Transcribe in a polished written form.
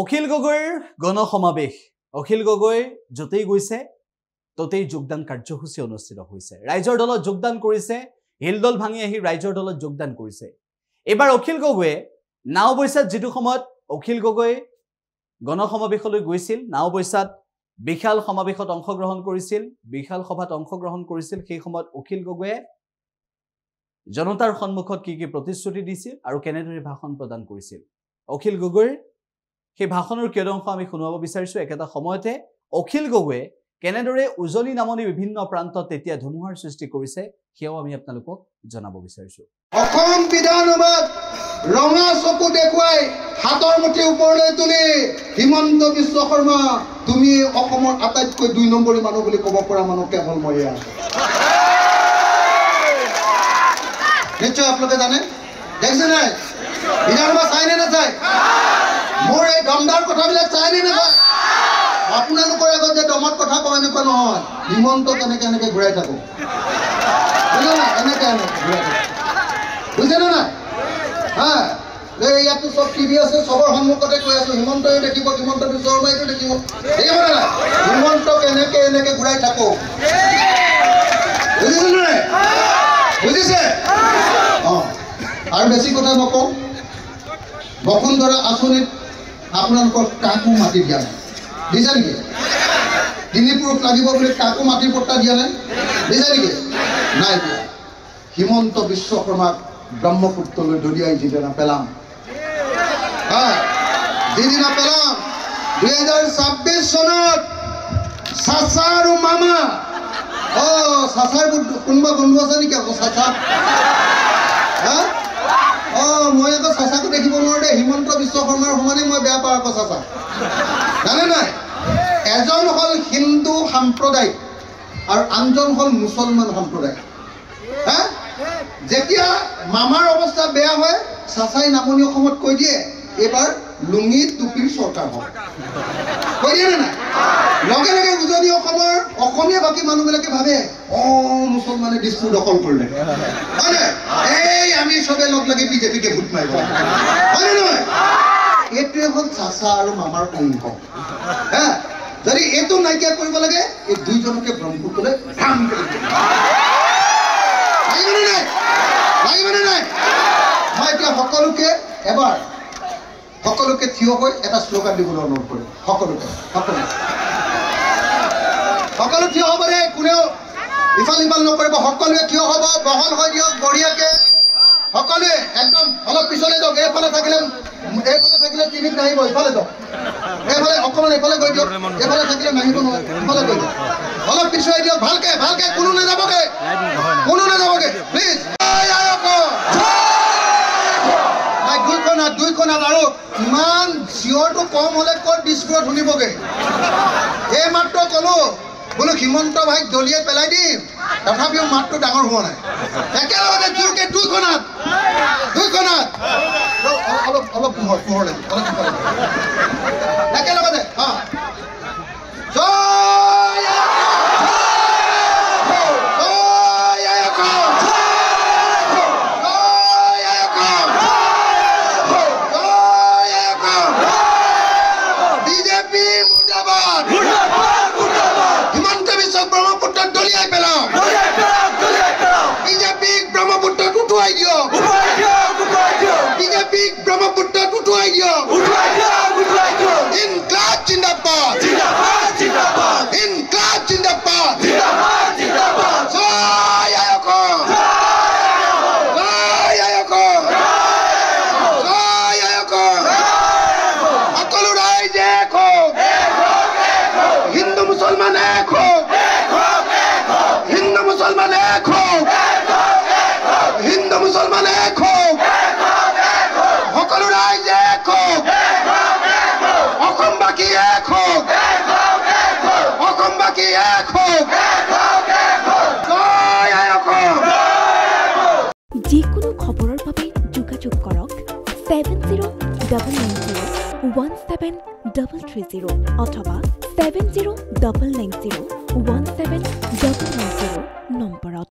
অখিল গগৈৰ গণসমাবেশ অখিল গগৈ যতেই গৈছে ততেই যোগদান কাৰ্যসূচী অনুষ্ঠিত হৈছে ৰাইজৰ দলত যোগদান কৰিছে হিলদল ভাঙি আহি ৰাইজৰ দলত যোগদান কৰিছে এবাৰ অখিল গগৈয়ে নাওবৈছাত যেটো সময়ত অখিল গগৈ গণসমাবেশলৈ গৈছিল নাওবৈছাত বিশাল সমাবেশত অংশগ্ৰহণ কৰিছিল বিশাল সভাত অংশগ্ৰহণ কৰিছিল সেই সময়ত অখিল গগৈয়ে জনতাৰ সন্মুখত কি প্ৰতিশ্ৰুতি দিছিল আৰু কেনেদৰে ভাষণ প্ৰদান কৰিছিল অখিল গগৈৰ সেই ভাষণৰ কেইদংশ আমি শুনাব বিচাৰিছো একেটা সময়তে অখিল গগৈয়ে কেনেদৰে উজলি নামনি বিভিন্ন প্ৰান্তত তেতিয়া ধুমুহাৰ সৃষ্টি কৰিছে হেও আমি আপোনালোকক জনাব বিচাৰিছো অসম বিধানসভাত ৰঙা চকু দেখুৱাই হাতৰ মুঠি ওপৰলৈ তুলি হিমন্ত বিশ্ব শৰ্মা তুমি অসমৰ আটাইতকৈ 2 নম্বৰী মানুহ বুলি ক'ব পৰা মানুহ কেৱল মইয়ে আছো নিশ্চয় আপোনালোকে জানে দেখছে নাই বিধানসভা চাইনে নাচাই মোৰ এই দমদাৰ কথাবিলাক চাইনে নাচাই আপোনালোকৰ আগত যে দমত কথা কয় এনেকুৱা নহয় হিমন্ত কেনেকে ঘূৰাই থাকো বুঝা না এনেকে ঘূৰাই থাকো বুঝে না হা ইয়াতো সব টিভি আছে সবৰ সন্মুখতে কৈ আছো হিমন্তই দেখিব হিমন্ত বিশ্ব শৰ্মাইটো দেখিব দেখিব না হিমন্ত কেনেকে ঘূৰাই থাকো বুজিছে না বুজিছে আৰু বেছি কথা নকওঁ বসুন্ধৰা আঁচনিত আপোনালোকৰ কাকো মাটি দিয়া নাই দিছে নেকি তিনিপুৰুষ লাগিব বুলি কাকো মাটিৰ পট্টা দিয়া নাই দিছে নেকি নাই দিয়া হিমন্ত বিশ্ব শৰ্মাক ব্ৰহ্মপুত্ৰলৈ দলিয়াই যিদিনা পেলাম যিদিনা পেলাম 2026 চনত চাচা আৰু মামা চাচাৰ কোনোবা বন্ধু আছে নেকি আকৌ চাচা মই আকৌ চাচাকো দেখিব নোৱাৰো দে হিমন্ত বিশ্ব শৰ্মাৰ সমানে মই বেয়া পাওঁ আকৌ চাচা জানে নাই এজন হল হিন্দু সাম্প্ৰদায়িক আৰু আনজন হল মুছলমান সাম্প্ৰদায়িক যেতিয়া মামাৰ অৱস্থা বেয়া হয় চাচাই নামনি অসমত কৈ দিয়ে এবাৰ লুঙি টুপিৰ চৰকাৰ হয় কৈ দিয়ে নাই লগে লগে উজনি অসমৰ অসমীয়া বাকী মানুহবিলাকে ভাবে মুছলমানে দিছপুৰ দখল কৰিলে হয়নে এই আমি চবে লগ লাগি বিজেপিকে ভোট মাৰিব হয়নে নহয় এইটোৱে হ'ল চাচা আৰু মামাৰ অংশ যদি এইটো নাইকিয়া কৰিব লাগে এই দুইজনকে ব্ৰহ্মপুত্ৰলৈ লাগিবনে নাই মই এতিয়া সকলোকে থিয় হৈ এটা শ্লোগান দিবলৈ অনুৰোধ কৰিম সকলো থিয় হ'ব দে কোনেও ইফাল নকৰিব সকলোৱে থিয় হ'ব বহল হৈ দিয়ক বঢ়িয়াকে সকলোৱে একদম অলপ পিছলৈ যাওক এইফালে থাকিলে টিভিত নাহিব ইফালে যাওক এইফালে অকণমান এইফালে গৈ দিয়ক এইফালে থাকিলে নাহিব নহয় ইফালে গৈ দিয়ক অলপ পিছুৱাই দিয়ক ভালকে কোনো নাযাবগে প্লিজ দুইখনাত আৰু ইমান চিঞৰটো কম হলে ক'ত দিছপুৰত শুনিবগে এই মাত্ৰ ক'লো বোলো হিমন্ত ভাইক দলিয়াই পেলাই দিম তথাপিও মাতটো ডাঙৰ হোৱা নাই একেলগতে জোৰকে দুইখনাত অলপ পোহৰ লাগিব একেলগতে যিকোনো খবৰৰ বাবে যোগাযোগ কৰক 7099017330 অথবা 70990173